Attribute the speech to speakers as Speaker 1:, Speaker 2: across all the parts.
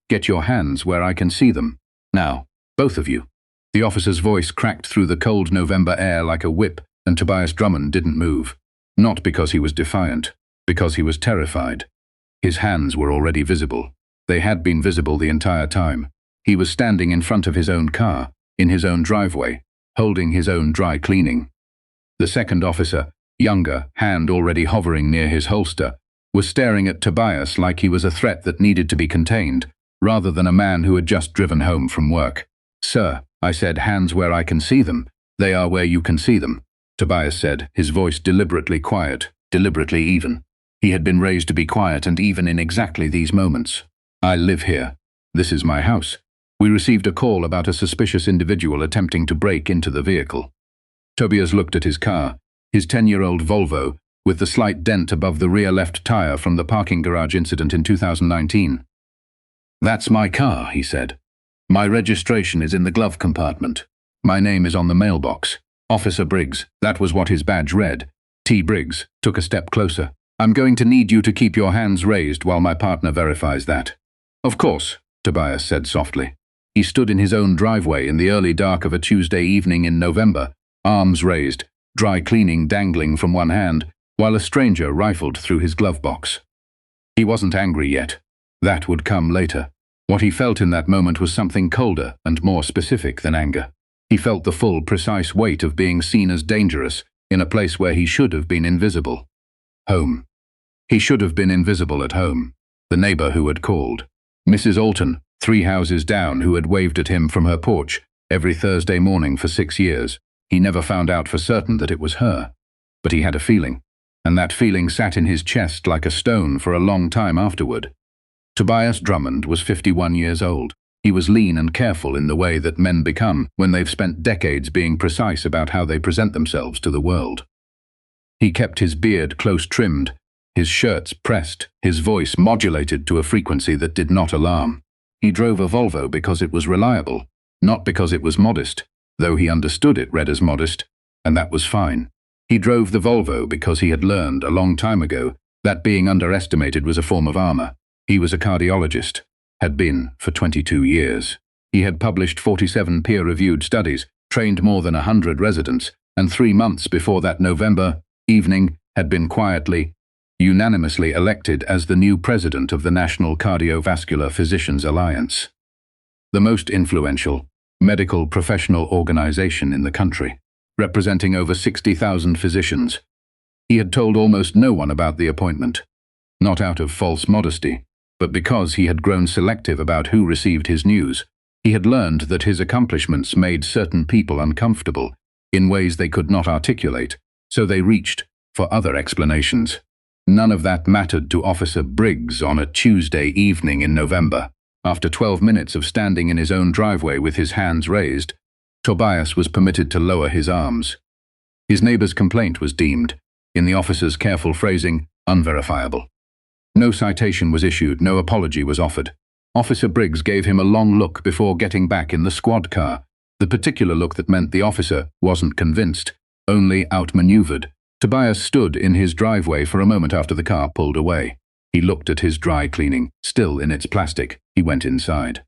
Speaker 1: Get your hands where I can see them. Now, both of you." The officer's voice cracked through the cold November air like a whip, and Tobias Drummond didn't move. Not because he was defiant, because he was terrified. His hands were already visible. They had been visible the entire time. He was standing in front of his own car, in his own driveway, holding his own dry cleaning. The second officer, younger, hand already hovering near his holster, was staring at Tobias like he was a threat that needed to be contained, rather than a man who had just driven home from work. "Sir," I said, "hands where I can see them. They are where you can see them," Tobias said, his voice deliberately quiet, deliberately even. He had been raised to be quiet and even in exactly these moments. "I live here. This is my house. We received a call about a suspicious individual attempting to break into the vehicle." Tobias looked at his car, his 10-year-old Volvo, with the slight dent above the rear left tire from the parking garage incident in 2019. "That's my car," he said. "My registration is in the glove compartment. My name is on the mailbox. Officer Briggs," that was what his badge read. T. Briggs took a step closer. "I'm going to need you to keep your hands raised while my partner verifies that." "Of course," Tobias said softly. He stood in his own driveway in the early dark of a Tuesday evening in November, arms raised, dry cleaning dangling from one hand, while a stranger rifled through his glove box. He wasn't angry yet. That would come later. What he felt in that moment was something colder and more specific than anger. He felt the full, precise weight of being seen as dangerous in a place where he should have been invisible. Home. He should have been invisible at home. The neighbor who had called. Mrs. Alton, 3 houses down, who had waved at him from her porch every Thursday morning for 6 years. He never found out for certain that it was her. But he had a feeling, and that feeling sat in his chest like a stone for a long time afterward. Tobias Drummond was 51 years old. He was lean and careful in the way that men become when they've spent decades being precise about how they present themselves to the world. He kept his beard close trimmed, his shirts pressed, his voice modulated to a frequency that did not alarm. He drove a Volvo because it was reliable, not because it was modest, though he understood it read as modest, and that was fine. He drove the Volvo because he had learned a long time ago that being underestimated was a form of armor. He was a cardiologist, had been for 22 years. He had published 47 peer-reviewed studies, trained more than 100 residents, and 3 months before that November evening had been quietly, unanimously elected as the new president of the National Cardiovascular Physicians Alliance, the most influential medical professional organization in the country, representing over 60,000 physicians. He had told almost no one about the appointment, not out of false modesty, but because he had grown selective about who received his news. He had learned that his accomplishments made certain people uncomfortable in ways they could not articulate, so they reached for other explanations. None of that mattered to Officer Briggs on a Tuesday evening in November. After 12 minutes of standing in his own driveway with his hands raised, Tobias was permitted to lower his arms. His neighbor's complaint was deemed, in the officer's careful phrasing, unverifiable. No citation was issued, no apology was offered. Officer Briggs gave him a long look before getting back in the squad car, the particular look that meant the officer wasn't convinced, only outmaneuvered. Tobias stood in his driveway for a moment after the car pulled away. He looked at his dry cleaning, still in its plastic. He went inside.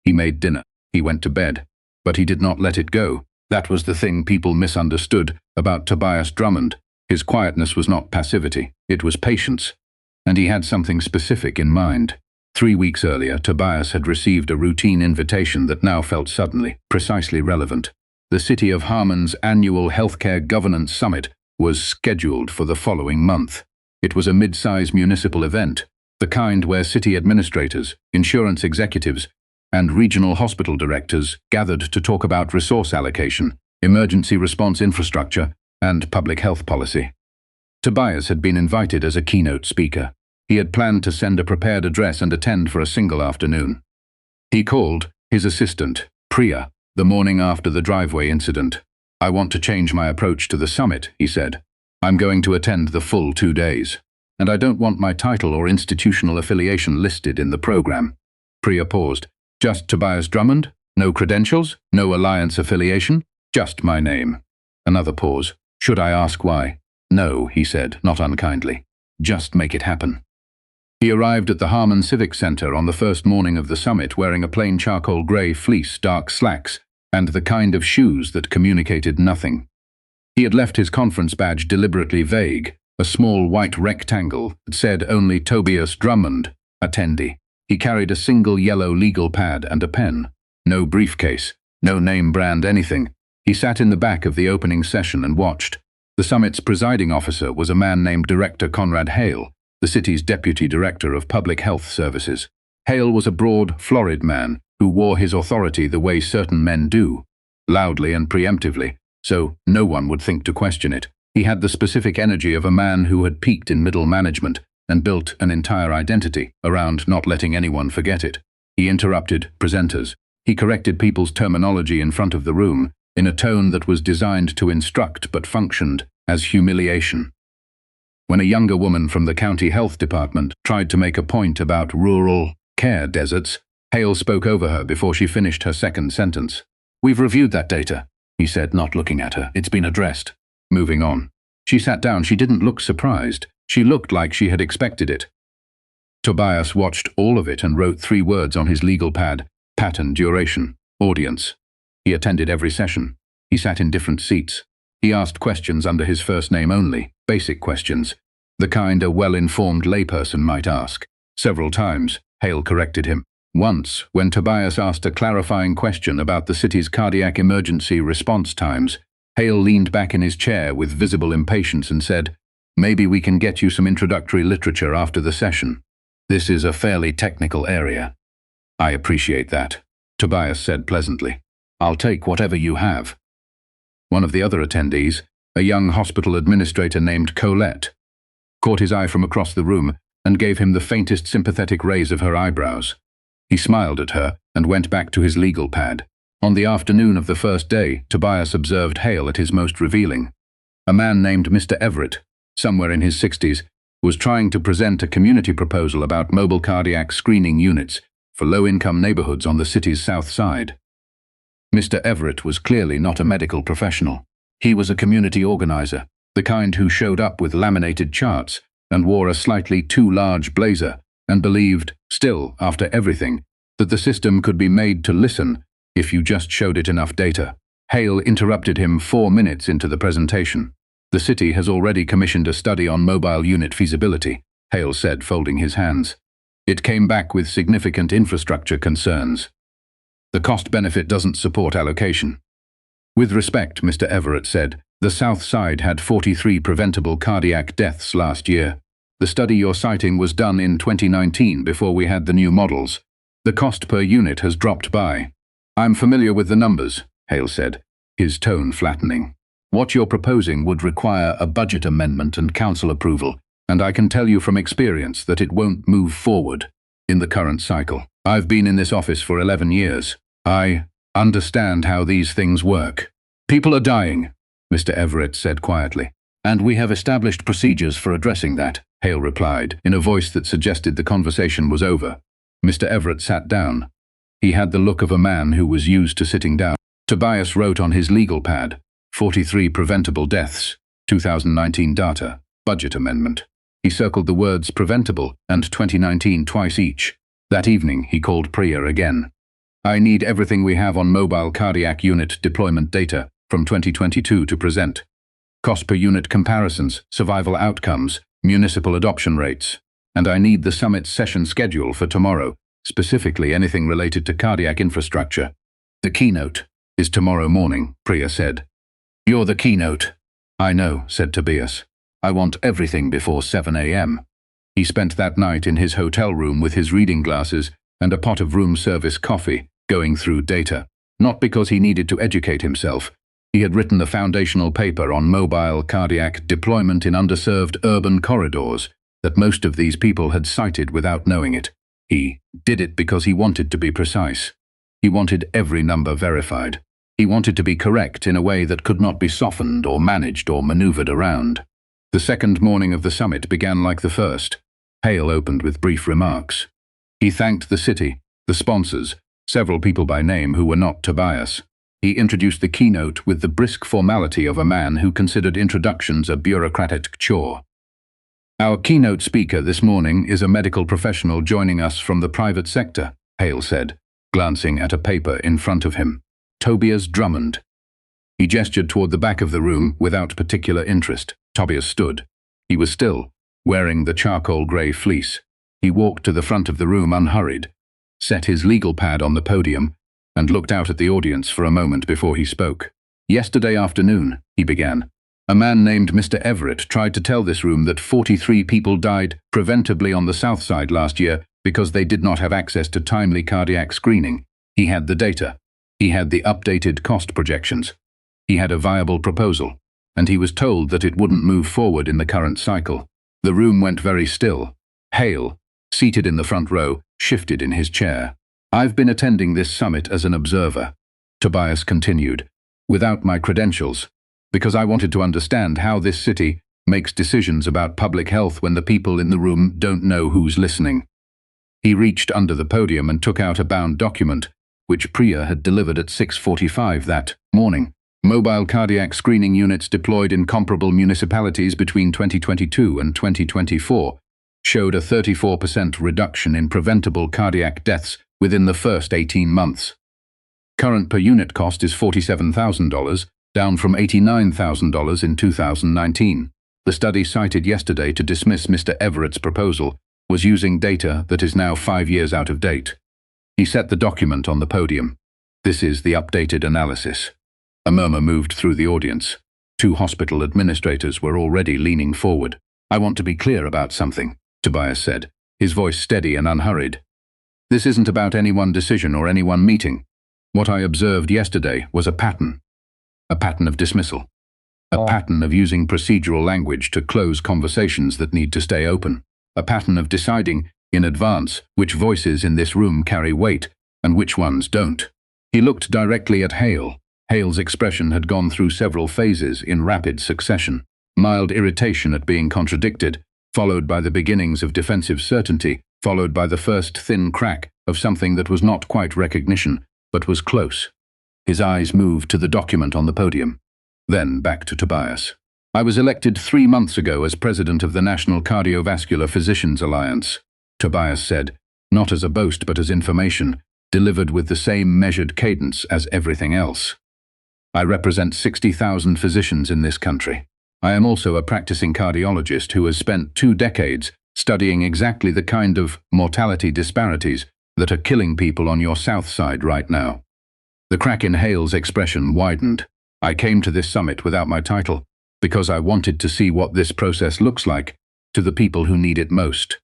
Speaker 1: He made dinner. He went to bed. But he did not let it go. That was the thing people misunderstood about Tobias Drummond. His quietness was not passivity, it was patience. And he had something specific in mind. 3 weeks earlier, Tobias had received a routine invitation that now felt suddenly, precisely relevant. The City of Harmon's annual Healthcare Governance Summit was scheduled for the following month. It was a mid-size municipal event, the kind where city administrators, insurance executives, and regional hospital directors gathered to talk about resource allocation, emergency response infrastructure, and public health policy. Tobias had been invited as a keynote speaker. He had planned to send a prepared address and attend for a single afternoon. He called his assistant, Priya, the morning after the driveway incident. "I want to change my approach to the summit," he said. "I'm going to attend the full 2 days. And I don't want my title or institutional affiliation listed in the program." Priya paused. "Just Tobias Drummond? No credentials? No alliance affiliation? Just my name." Another pause. "Should I ask why?" "No," he said, not unkindly. "Just make it happen." He arrived at the Harmon Civic Center on the first morning of the summit wearing a plain charcoal grey fleece, dark slacks, and the kind of shoes that communicated nothing. He had left his conference badge deliberately vague, a small white rectangle that said only Tobias Drummond, attendee. He carried a single yellow legal pad and a pen. No briefcase, no name brand anything. He sat in the back of the opening session and watched. The summit's presiding officer was a man named Director Conrad Hale, the city's deputy director of public health services. Hale was a broad, florid man who wore his authority the way certain men do, loudly and preemptively, so no one would think to question it. He had the specific energy of a man who had peaked in middle management and built an entire identity around not letting anyone forget it. He interrupted presenters. He corrected people's terminology in front of the room in a tone that was designed to instruct but functioned as humiliation. When a younger woman from the county health department tried to make a point about rural care deserts, Hale spoke over her before she finished her second sentence. "We've reviewed that data," he said, not looking at her. "It's been addressed." Moving on. She sat down. She didn't look surprised. She looked like she had expected it. Tobias watched all of it and wrote 3 words on his legal pad: pattern, duration, audience. He attended every session. He sat in different seats. He asked questions under his first name only, basic questions, the kind a well-informed layperson might ask. Several times, Hale corrected him. Once, when Tobias asked a clarifying question about the city's cardiac emergency response times, Hale leaned back in his chair with visible impatience and said, "Maybe we can get you some introductory literature after the session. This is a fairly technical area." "I appreciate that," Tobias said pleasantly. "I'll take whatever you have." One of the other attendees, a young hospital administrator named Colette, caught his eye from across the room and gave him the faintest sympathetic raise of her eyebrows. He smiled at her and went back to his legal pad. On the afternoon of the first day, Tobias observed Hale at his most revealing. A man named Mr. Everett, somewhere in his 60s, was trying to present a community proposal about mobile cardiac screening units for low-income neighborhoods on the city's south side. Mr. Everett was clearly not a medical professional. He was a community organizer, the kind who showed up with laminated charts and wore a slightly too large blazer and believed, still after everything, that the system could be made to listen if you just showed it enough data. Hale interrupted him 4 minutes into the presentation. "The city has already commissioned a study on mobile unit feasibility," Hale said, folding his hands. "It came back with significant infrastructure concerns. The cost-benefit doesn't support allocation." "With respect," Mr. Everett said, "the South Side had 43 preventable cardiac deaths last year. The study you're citing was done in 2019 before we had the new models. The cost per unit has dropped by." "I'm familiar with the numbers," Hale said, his tone flattening. "What you're proposing would require a budget amendment and council approval, and I can tell you from experience that it won't move forward in the current cycle. I've been in this office for 11 years. I understand how these things work." "People are dying," Mr. Everett said quietly. "And we have established procedures for addressing that," Hale replied, in a voice that suggested the conversation was over. Mr. Everett sat down. He had the look of a man who was used to sitting down. Tobias wrote on his legal pad, 43 preventable deaths, 2019 data, budget amendment. He circled the words preventable and 2019 twice each. That evening, he called Priya again. "I need everything we have on mobile cardiac unit deployment data from 2022 to present. Cost per unit comparisons, survival outcomes, municipal adoption rates. And I need the summit's session schedule for tomorrow, specifically anything related to cardiac infrastructure." "The keynote is tomorrow morning," Priya said. "You're the keynote." "I know," said Tobias. "I want everything before 7 a.m. He spent that night in his hotel room with his reading glasses and a pot of room service coffee, going through data. Not because he needed to educate himself. He had written the foundational paper on mobile cardiac deployment in underserved urban corridors that most of these people had cited without knowing it. He did it because he wanted to be precise. He wanted every number verified. He wanted to be correct in a way that could not be softened or managed or maneuvered around. The second morning of the summit began like the first. Hale opened with brief remarks. He thanked the city, the sponsors, several people by name who were not Tobias. He introduced the keynote with the brisk formality of a man who considered introductions a bureaucratic chore. Our keynote speaker this morning is a medical professional joining us from the private sector, Hale said, glancing at a paper in front of him. Tobias Drummond. He gestured toward the back of the room without particular interest. Tobias stood. He was still, wearing the charcoal grey fleece. He walked to the front of the room unhurried, set his legal pad on the podium, and looked out at the audience for a moment before he spoke. Yesterday afternoon, he began, a man named Mr. Everett tried to tell this room that 43 people died preventably on the south side last year because they did not have access to timely cardiac screening. He had the data. He had the updated cost projections. He had a viable proposal, and he was told that it wouldn't move forward in the current cycle. The room went very still. Hale, seated in the front row, shifted in his chair. I've been attending this summit as an observer, Tobias continued, without my credentials, because I wanted to understand how this city makes decisions about public health when the people in the room don't know who's listening. He reached under the podium and took out a bound document, which Priya had delivered at 6:45 that morning. Mobile cardiac screening units deployed in comparable municipalities between 2022 and 2024 showed a 34% reduction in preventable cardiac deaths within the first 18 months. Current per unit cost is $47,000, down from $89,000 in 2019. The study cited yesterday to dismiss Mr. Everett's proposal was using data that is now 5 years out of date. He set the document on the podium. This is the updated analysis. A murmur moved through the audience. 2 hospital administrators were already leaning forward. I want to be clear about something, Tobias said, his voice steady and unhurried. This isn't about any one decision or any one meeting. What I observed yesterday was a pattern of dismissal, a pattern of using procedural language to close conversations that need to stay open, a pattern of deciding in advance which voices in this room carry weight and which ones don't. He looked directly at Hale. Hale's expression had gone through several phases in rapid succession. Mild irritation at being contradicted, followed by the beginnings of defensive certainty, followed by the first thin crack of something that was not quite recognition, but was close. His eyes moved to the document on the podium, then back to Tobias. I was elected 3 months ago as president of the National Cardiovascular Physicians Alliance, Tobias said, not as a boast but as information, delivered with the same measured cadence as everything else. I represent 60,000 physicians in this country. I am also a practicing cardiologist who has spent 2 decades studying exactly the kind of mortality disparities that are killing people on your south side right now. The crack in Hale's expression widened. I came to this summit without my title, because I wanted to see what this process looks like to the people who need it most.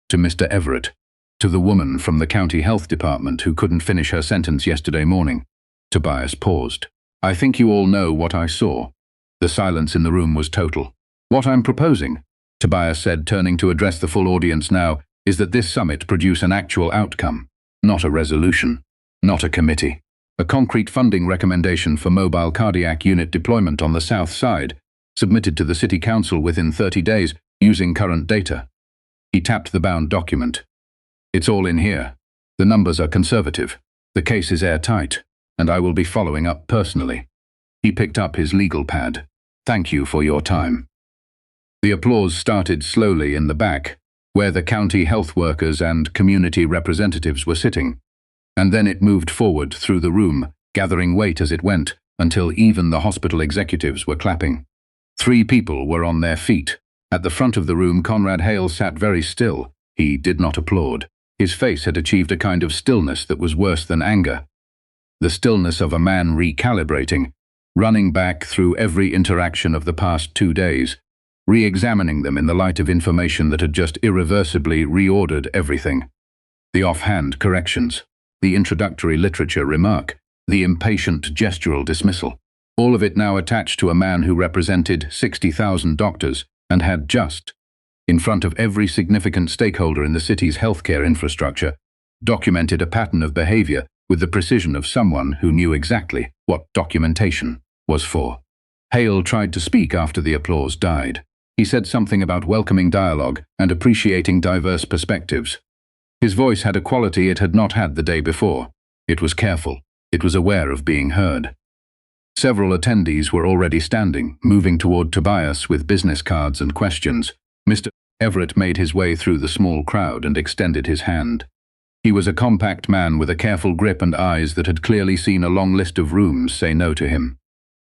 Speaker 1: To Mr. Everett, to the woman from the county health department who couldn't finish her sentence yesterday morning. Tobias paused. I think you all know what I saw. The silence in the room was total. What I'm proposing, Tobias said, turning to address the full audience now, is that this summit produce an actual outcome, not a resolution, not a committee. A concrete funding recommendation for mobile cardiac unit deployment on the south side, submitted to the City Council within 30 days using current data. He tapped the bound document. It's all in here. The numbers are conservative. The case is airtight, and I will be following up personally. He picked up his legal pad. Thank you for your time. The applause started slowly in the back, where the county health workers and community representatives were sitting. And then it moved forward through the room, gathering weight as it went, until even the hospital executives were clapping. 3 people were on their feet. At the front of the room, Conrad Hale sat very still. He did not applaud. His face had achieved a kind of stillness that was worse than anger. The stillness of a man recalibrating, running back through every interaction of the past 2 days, re-examining them in the light of information that had just irreversibly reordered everything. The offhand corrections, the introductory literature remark, the impatient gestural dismissal, all of it now attached to a man who represented 60,000 doctors and had just, in front of every significant stakeholder in the city's healthcare infrastructure, documented a pattern of behavior with the precision of someone who knew exactly what documentation was for. Hale tried to speak after the applause died. He said something about welcoming dialogue and appreciating diverse perspectives. His voice had a quality it had not had the day before. It was careful. It was aware of being heard. Several attendees were already standing, moving toward Tobias with business cards and questions. Mr. Everett made his way through the small crowd and extended his hand. He was a compact man with a careful grip and eyes that had clearly seen a long list of rooms say no to him.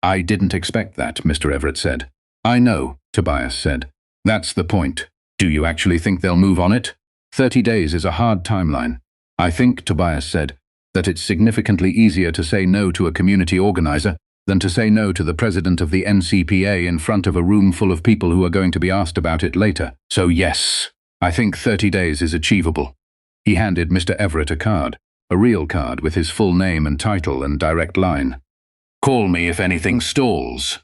Speaker 1: "I didn't expect that," Mr. Everett said. "I know," Tobias said. "That's the point. Do you actually think they'll move on it? 30 days is a hard timeline." "I think," Tobias said, "that it's significantly easier to say no to a community organizer than to say no to the president of the NCPA in front of a room full of people who are going to be asked about it later. So yes, I think 30 days is achievable." He handed Mr. Everett a card, a real card with his full name and title and direct line. "Call me if anything stalls."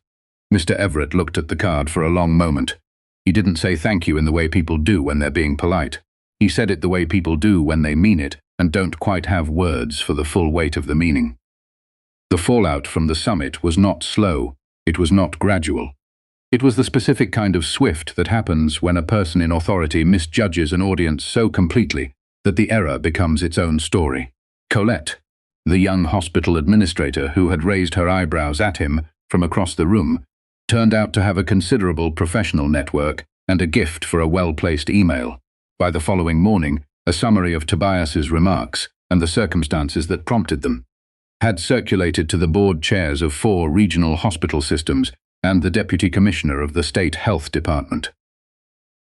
Speaker 1: Mr. Everett looked at the card for a long moment. He didn't say thank you in the way people do when they're being polite. He said it the way people do when they mean it and don't quite have words for the full weight of the meaning. The fallout from the summit was not slow, it was not gradual. It was the specific kind of swift that happens when a person in authority misjudges an audience so completely that the error becomes its own story. Colette, the young hospital administrator who had raised her eyebrows at him from across the room, turned out to have a considerable professional network and a gift for a well-placed email. By the following morning, a summary of Tobias's remarks and the circumstances that prompted them had circulated to the board chairs of 4 regional hospital systems and the deputy commissioner of the state health department.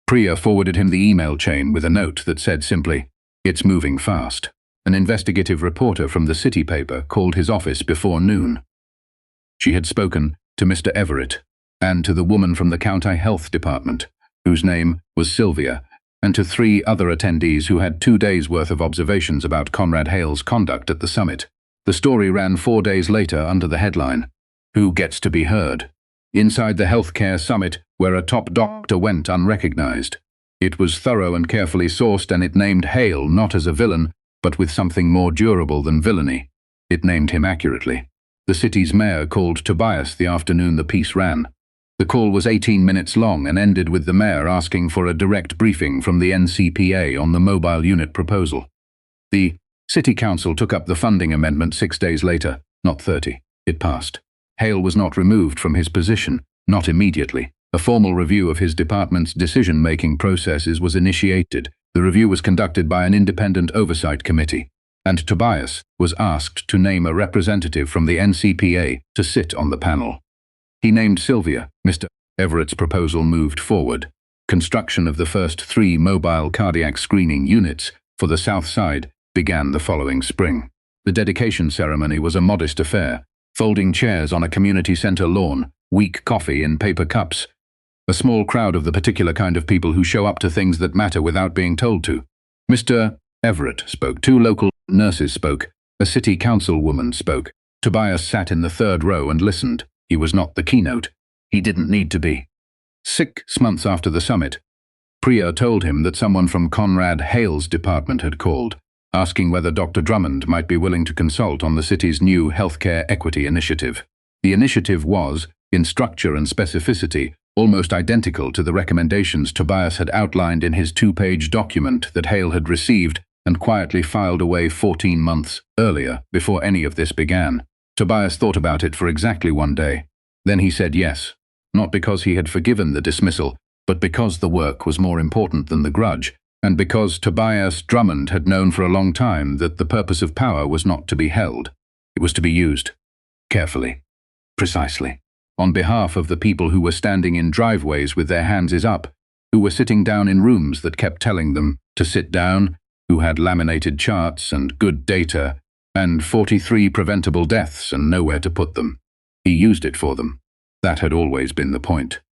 Speaker 1: Priya forwarded him the email chain with a note that said simply, "It's moving fast." An investigative reporter from the city paper called his office before noon. She had spoken to Mr. Everett and to the woman from the county health department, whose name was Sylvia, and to 3 other attendees who had 2 days' worth of observations about Conrad Hale's conduct at the summit. The story ran 4 days later under the headline, "Who Gets to Be Heard?" Inside the healthcare summit, where a top doctor went unrecognized. It was thorough and carefully sourced, and it named Hale not as a villain, but with something more durable than villainy. It named him accurately. The city's mayor called Tobias the afternoon the piece ran. The call was 18 minutes long and ended with the mayor asking for a direct briefing from the NCPA on the mobile unit proposal. The City Council took up the funding amendment 6 days later, not 30. It passed. Hale was not removed from his position, not immediately. A formal review of his department's decision-making processes was initiated. The review was conducted by an independent oversight committee, and Tobias was asked to name a representative from the NCPA to sit on the panel. He named Sylvia. Mr. Everett's proposal moved forward. Construction of the first 3 mobile cardiac screening units for the South Side began the following spring. The dedication ceremony was a modest affair. Folding chairs on a community center lawn, weak coffee in paper cups. A small crowd of the particular kind of people who show up to things that matter without being told to. Mr. Everett spoke. 2 local nurses spoke. A city councilwoman spoke. Tobias sat in the 3rd row and listened. He was not the keynote. He didn't need to be. 6 months after the summit, Priya told him that someone from Conrad Hale's department had called, asking whether Dr. Drummond might be willing to consult on the city's new healthcare equity initiative. The initiative was, in structure and specificity, almost identical to the recommendations Tobias had outlined in his 2-page document that Hale had received and quietly filed away 14 months earlier, before any of this began. Tobias thought about it for exactly 1 day. Then he said yes, not because he had forgiven the dismissal, but because the work was more important than the grudge, and because Tobias Drummond had known for a long time that the purpose of power was not to be held. It was to be used. Carefully. Precisely. On behalf of the people who were standing in driveways with their hands up, who were sitting down in rooms that kept telling them to sit down, who had laminated charts and good data, and 43 preventable deaths and nowhere to put them. He used it for them. That had always been the point.